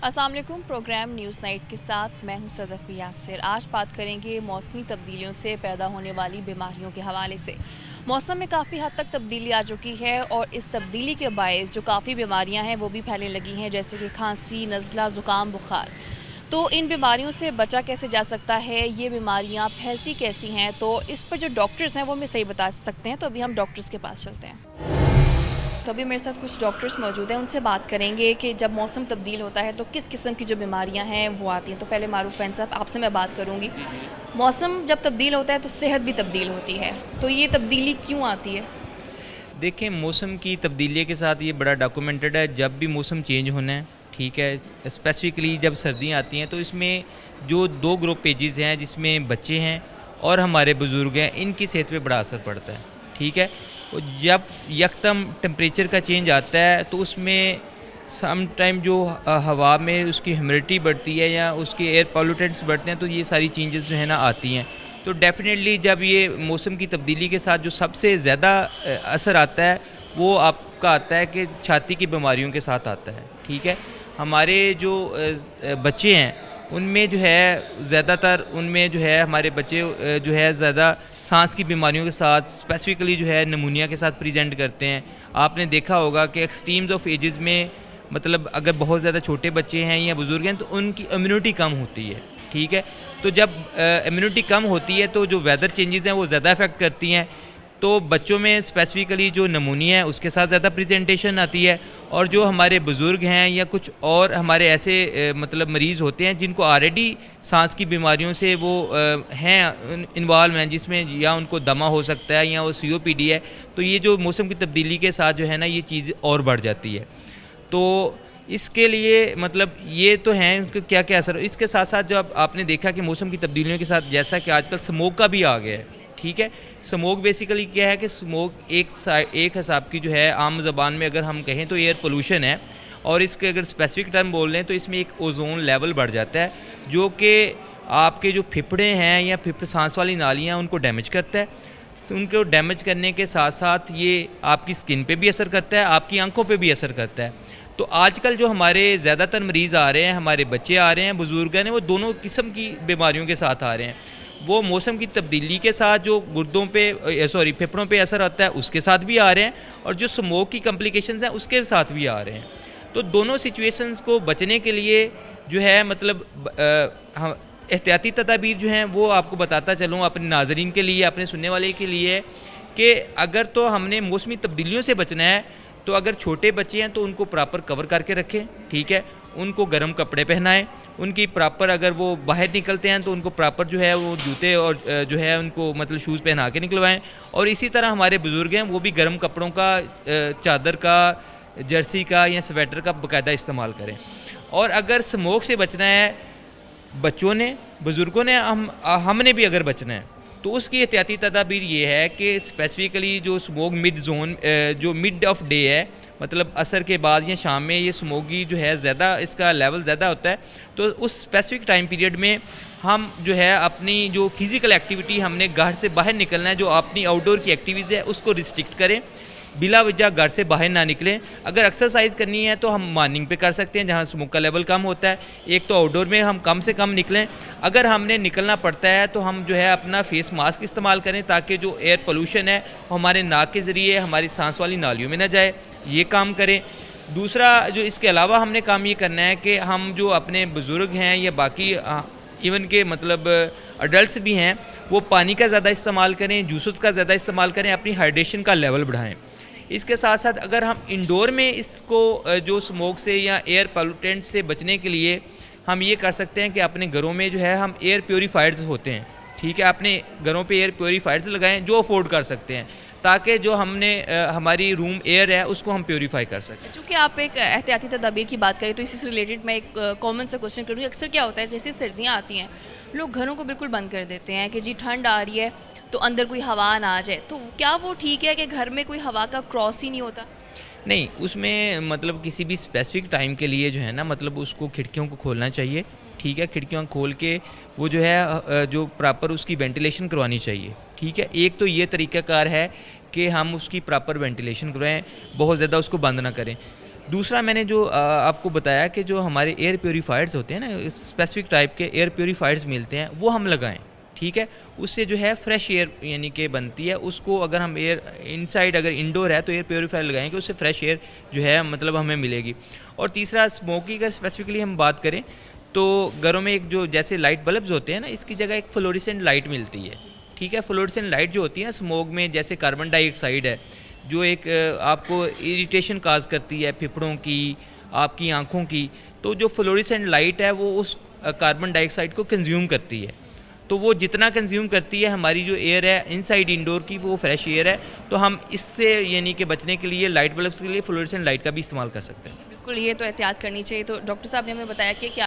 अस्सलाम वालेकुम। Programme news night के साथ मैं हूं सदफ़ी यासिर। आज बात करेंगे मौसमी तब्दीलियों से पैदा होने वाली बीमारियों के हवाले से। मौसम में काफ़ी हद तक तब्दीली आ चुकी है और इस तब्दीली के बायस जो काफ़ी बीमारियां हैं वो भी फैलने लगी हैं, जैसे कि खांसी, नज़ला, ज़ुकाम, बुखार। तो इन बीमारियों से बचा कैसे जा सकता है, ये बीमारियाँ फैलती कैसी हैं, तो इस पर जो डॉक्टर्स हैं वो हमें सही बता सकते हैं। तो अभी हम डॉक्टर्स के पास चलते हैं। तो अभी मेरे साथ कुछ डॉक्टर्स मौजूद हैं, उनसे बात करेंगे कि जब मौसम तब्दील होता है तो किस किस्म की जो बीमारियां हैं वो आती हैं। तो पहले मारूफ फैन साहब, आपसे मैं बात करूंगी। मौसम जब तब्दील होता है तो सेहत भी तब्दील होती है, तो ये तब्दीली क्यों आती है? देखें, मौसम की तब्दीली के साथ ये बड़ा डॉक्यूमेंटेड है। जब भी मौसम चेंज होना है, ठीक है, स्पेसिफिकली जब सर्दियाँ आती हैं तो इसमें जो दो ग्रुप पेजेस हैं, जिसमें बच्चे हैं और हमारे बुज़ुर्ग हैं, इनकी सेहत पे बड़ा असर पड़ता है। ठीक है, और जब यकदम टेम्परेचर का चेंज आता है तो उसमें सम टाइम जो हवा में उसकी ह्यूमिडिटी बढ़ती है या उसके एयर पॉल्यूटेंट्स बढ़ते हैं, तो ये सारी चेंजेस जो है ना आती हैं। तो डेफ़िनेटली जब ये मौसम की तब्दीली के साथ जो सबसे ज़्यादा असर आता है वो आपका आता है कि छाती की बीमारियों के साथ आता है। ठीक है, हमारे जो बच्चे हैं उनमें जो है ज़्यादातर उनमें जो है हमारे बच्चे जो है ज़्यादा सांस की बीमारियों के साथ, स्पेसिफिकली जो है निमोनिया के साथ प्रेजेंट करते हैं। आपने देखा होगा कि एक्सट्रीम्स ऑफ एजेस में, मतलब अगर बहुत ज़्यादा छोटे बच्चे हैं या बुज़ुर्ग हैं तो उनकी इम्यूनिटी कम होती है। ठीक है, तो जब इम्यूनिटी कम होती है तो जो वेदर चेंजेस हैं वो ज़्यादा इफ़ेक्ट करती हैं। तो बच्चों में स्पेसिफिकली जो निमोनिया है उसके साथ ज़्यादा प्रेजेंटेशन आती है, और जो हमारे बुज़ुर्ग हैं या कुछ और हमारे ऐसे मतलब मरीज़ होते हैं जिनको ऑलरेडी सांस की बीमारियों से वो हैं इन्वॉल्व हैं, जिसमें या उनको दमा हो सकता है या वो COPD है, तो ये जो मौसम की तब्दीली के साथ जो है ना ये चीज़ और बढ़ जाती है। तो इसके लिए मतलब ये तो हैं उनका क्या क्या असर। इसके साथ साथ जो आपने देखा कि मौसम की तब्दीलियों के साथ जैसा कि आजकल स्मोक का भी आ गया है। ठीक है, स्मोक बेसिकली क्या है कि स्मोक एक हिसाब की जो है आम ज़बान में अगर हम कहें तो एयर पोल्यूशन है, और इसके अगर स्पेसिफिक टर्म बोल लें तो इसमें एक ओजोन लेवल बढ़ जाता है जो कि आपके जो फेफड़े हैं या फेफड़े सांस वाली नालियाँ उनको डैमेज करता है। उनको डैमेज करने के साथ साथ ये आपकी स्किन पे भी असर करता है, आपकी आंखों पे भी असर करता है। तो आजकल जो हमारे ज़्यादातर मरीज़ आ रहे हैं, हमारे बच्चे आ रहे हैं, बुज़ुर्ग हैं, वो दोनों किस्म की बीमारियों के साथ आ रहे हैं। वो मौसम की तब्दीली के साथ जो गुर्दों पे फेफड़ों पे असर आता है उसके साथ भी आ रहे हैं, और जो स्मोक की कॉम्प्लिकेशंस हैं उसके साथ भी आ रहे हैं। तो दोनों सिचुएशंस को बचने के लिए जो है मतलब एहतियाती तदाबीर जो हैं वो आपको बताता चलूँ अपने नाज़रीन के लिए, अपने सुनने वाले के लिए, कि अगर तो हमने मौसमी तब्दीलियों से बचना है तो अगर छोटे बच्चे हैं तो उनको प्रॉपर कवर करके रखें। ठीक है, उनको गर्म कपड़े पहनाएं, उनकी प्रॉपर अगर वो बाहर निकलते हैं तो उनको प्रॉपर जो है वो जूते और जो है उनको मतलब शूज़ पहना के निकलवाएं। और इसी तरह हमारे बुज़ुर्ग हैं वो भी गर्म कपड़ों का, चादर का, जर्सी का या स्वेटर का बाकायदा इस्तेमाल करें। और अगर स्मोक से बचना है बच्चों ने, बुज़ुर्गों ने, हमने भी अगर बचना है तो उसकी एहतियाती तदाबीर ये है कि स्पेसिफिकली जो स्मोक मिड जोन, जो मिड ऑफ डे है, मतलब असर के बाद या शाम में ये स्मोकी जो है ज़्यादा इसका लेवल ज़्यादा होता है, तो उस स्पेसिफिक टाइम पीरियड में हम जो है अपनी जो फिज़िकल एक्टिविटी हमने घर से बाहर निकलना है, जो अपनी आउटडोर की एक्टिविटीज़ है उसको रिस्ट्रिक्ट करें, बिला वजह घर से बाहर ना निकलें। अगर एक्सरसाइज करनी है तो हम मॉर्निंग पे कर सकते हैं जहाँ स्मोक का लेवल कम होता है। एक तो आउटडोर में हम कम से कम निकलें। अगर हमने निकलना पड़ता है तो हम जो है अपना फेस मास्क इस्तेमाल करें ताकि जो एयर पोल्यूशन है वो हमारे नाक के ज़रिए हमारी सांस वाली नालियों में ना जाए, ये काम करें। दूसरा जो इसके अलावा हमने काम ये करना है कि हम जो अपने बुज़ुर्ग हैं या बाकी इवन के मतलब अडल्ट भी हैं, वो पानी का ज़्यादा इस्तेमाल करें, जूसेस का ज़्यादा इस्तेमाल करें, अपनी हाइड्रेशन का लेवल बढ़ाएँ। इसके साथ साथ अगर हम इंडोर में इसको जो स्मोक से या एयर पॉल्यूटेंट से बचने के लिए हम ये कर सकते हैं कि अपने घरों में जो है हम एयर प्योरीफायर्स होते हैं। ठीक है, अपने घरों पे एयर प्योरीफायर्स लगाएं जो अफोर्ड कर सकते हैं, ताकि जो हमने हमारी रूम एयर है उसको हम प्योरीफाई कर सकें। चूँकि आप एक एहतियाती तदाबीर की बात करें तो इसी से रिलेटेड मैं एक कॉमन सा क्वेश्चन करूँगी। अक्सर क्या होता है, जैसे सर्दियाँ आती हैं लोग घरों को बिल्कुल बंद कर देते हैं कि जी ठंड आ रही है तो अंदर कोई हवा ना आ जाए, तो क्या वो ठीक है कि घर में कोई हवा का क्रॉस ही नहीं होता? नहीं, उसमें मतलब किसी भी स्पेसिफिक टाइम के लिए जो है ना मतलब उसको खिड़कियों को खोलना चाहिए। ठीक है, खिड़कियाँ खोल के वो जो है जो प्रॉपर उसकी वेंटिलेशन करवानी चाहिए। ठीक है, एक तो ये तरीक़ाकार है कि हम उसकी प्रॉपर वेंटिलेशन करवाएं, बहुत ज़्यादा उसको बंद ना करें। दूसरा मैंने जो आपको बताया कि जो हमारे एयर प्योरीफायर्स होते हैं ना, स्पेसिफिक टाइप के एयर प्योरीफायर्स मिलते हैं, वो हम लगाएं, ठीक है। उससे जो है फ्रेश एयर यानी कि बनती है। उसको अगर हम एयर इनसाइड अगर इंडोर है तो एयर प्योरीफायर लगाएंगे, उससे फ्रेश एयर जो है मतलब हमें मिलेगी। और तीसरा स्मोक की अगर स्पेसिफिकली हम बात करें तो घरों में एक जो जैसे लाइट बल्ब्स होते हैं ना, इसकी जगह एक फ्लोरेसेंट लाइट मिलती है, ठीक है। फ्लोरेसेंट लाइट जो होती है स्मोक में, जैसे कार्बन डाइऑक्साइड है जो एक आपको इरिटेशन काज करती है फेफड़ों की, आपकी आँखों की, तो जो फ्लोरेसेंट लाइट है वो उस कार्बन डाइऑक्साइड को कंज्यूम करती है। तो वो जितना कंज्यूम करती है, हमारी जो एयर है इनसाइड इंडोर की वो फ्रेश एयर है, तो हम इससे यानी कि बचने के लिए लाइट बल्ब्स के लिए फ्लोरेसेंट लाइट का भी इस्तेमाल कर सकते हैं। बिल्कुल, ये तो एहतियात करनी चाहिए। तो डॉक्टर साहब ने हमें बताया कि क्या